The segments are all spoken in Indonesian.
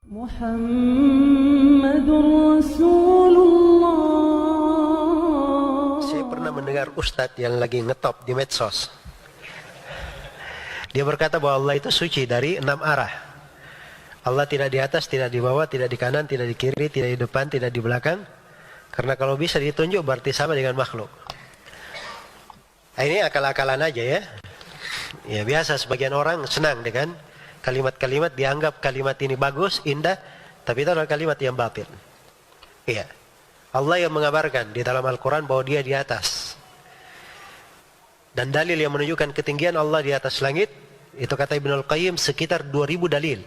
Muhammadur Rasulullah. Saya pernah mendengar ustadz yang lagi ngetop di medsos. Dia berkata bahwa Allah itu suci dari 6 arah. Allah tidak di atas, tidak di bawah, tidak di kanan, tidak di kiri, tidak di depan, tidak di belakang. Karena kalau bisa ditunjuk berarti sama dengan makhluk. Ini akal-akalan aja ya. Ya biasa sebagian orang senang dengan kalimat-kalimat, dianggap kalimat ini bagus, indah, tapi itu adalah kalimat yang batil. Iya. Allah yang mengabarkan di dalam Al-Quran bahwa dia di atas. Dan dalil yang menunjukkan ketinggian Allah di atas langit, itu kata Ibnul Qayyim sekitar 2000 dalil.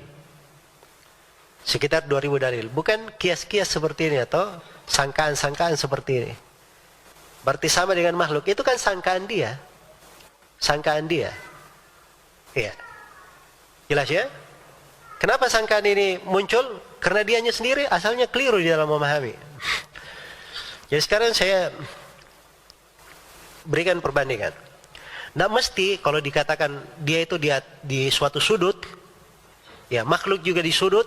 Sekitar 2000 dalil. Bukan kias-kias seperti ini atau sangkaan-sangkaan seperti ini. Berarti sama dengan makhluk. Itu kan sangkaan dia. Sangkaan dia. Iya. Jelas ya? Kenapa sangkaan ini muncul? Karena dianya sendiri asalnya keliru di dalam memahami. Jadi sekarang saya berikan perbandingan. Tidak mesti kalau dikatakan dia itu di suatu sudut, ya makhluk juga di sudut.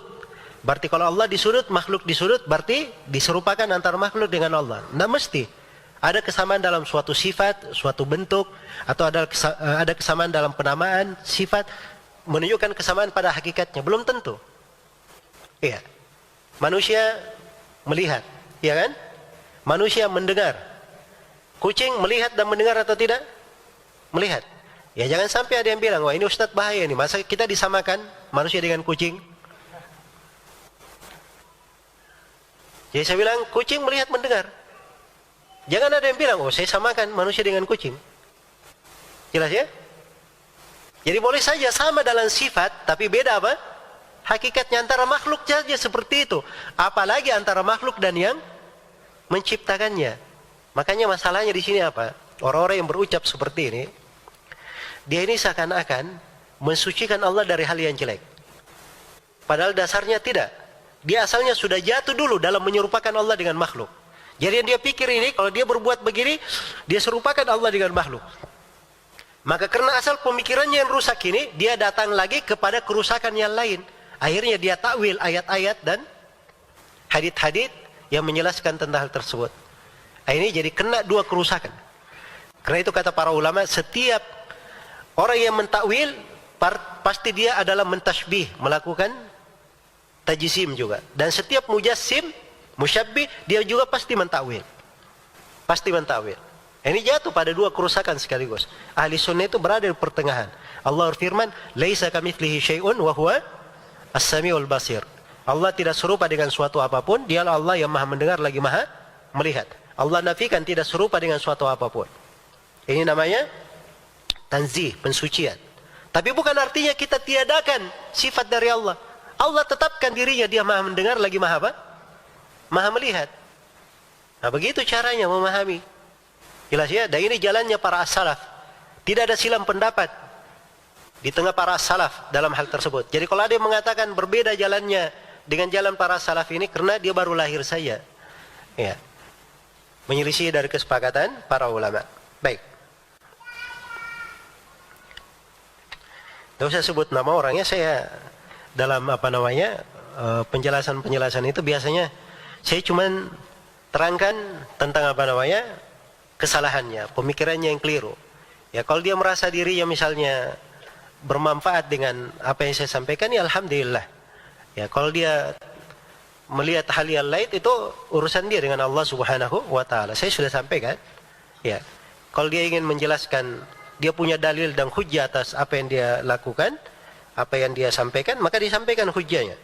Berarti kalau Allah di sudut, makhluk di sudut, berarti diserupakan antara makhluk dengan Allah. Tidak mesti. Ada kesamaan dalam suatu sifat, suatu bentuk, atau ada kesamaan dalam penamaan, sifat, menunjukkan kesamaan pada hakikatnya. Belum tentu. Iya. Manusia melihat, ya kan? Manusia mendengar. Kucing melihat dan mendengar atau tidak? Melihat. Ya jangan sampai ada yang bilang, wah ini Ustadz bahaya nih. Masa kita disamakan manusia dengan kucing? Jadi saya bilang, kucing melihat mendengar. Jangan ada yang bilang, oh saya samakan manusia dengan kucing. Jelas ya? Jadi boleh saja sama dalam sifat, tapi beda apa? Hakikatnya antara makhluk saja seperti itu. Apalagi antara makhluk dan yang menciptakannya. Makanya masalahnya di sini apa? Orang-orang yang berucap seperti ini, dia ini seakan-akan mensucikan Allah dari hal yang jelek. Padahal dasarnya tidak. Dia asalnya sudah jatuh dulu dalam menyerupakan Allah dengan makhluk. Jadi yang dia pikir ini, kalau dia berbuat begini, dia serupakan Allah dengan makhluk. Maka karena asal pemikirannya yang rusak ini, dia datang lagi kepada kerusakan yang lain. Akhirnya dia takwil ayat-ayat dan hadits-hadits yang menjelaskan tentang hal tersebut. Ini jadi kena dua kerusakan. Karena itu kata para ulama, setiap orang yang mentakwil, pasti dia adalah mentasbih, melakukan tajsim juga. Dan setiap mujassim, musyabbih, dia juga pasti mentakwil. Pasti mentakwil. Ini jatuh pada dua kerusakan sekaligus. Ahli sunnah itu berada di pertengahan. Allah berfirman, "Laisa kamitslihi syai'un wa huwa as-sami'ul basir." Allah tidak serupa dengan suatu apapun, dialah Allah yang Maha mendengar lagi Maha melihat. Allah nafikan tidak serupa dengan suatu apapun. Ini namanya tanzih, pensucian. Tapi bukan artinya kita tiadakan sifat dari Allah. Allah tetapkan dirinya, dia Maha mendengar lagi Maha apa? Maha melihat. Nah begitu caranya memahami. Jelas ya? Dan ini jalannya para as-salaf. Tidak ada silam pendapat di tengah para as-salaf dalam hal tersebut. Jadi kalau ada yang mengatakan berbeda jalannya dengan jalan para as-salaf ini, karena dia baru lahir saja. Ya. Menyelisih dari kesepakatan para ulama. Baik. Tidak usah sebut nama orangnya, saya dalam penjelasan-penjelasan itu biasanya saya cuman terangkan tentang kesalahannya, pemikirannya yang keliru. Ya kalau dia merasa dirinya misalnya bermanfaat dengan apa yang saya sampaikan, ya alhamdulillah. Ya kalau dia melihat hal yang lain, itu urusan dia dengan Allah Subhanahu wa taala. Saya sudah sampaikan. Ya. Kalau dia ingin menjelaskan, dia punya dalil dan hujjah atas apa yang dia lakukan, apa yang dia sampaikan, maka disampaikan hujjahnya.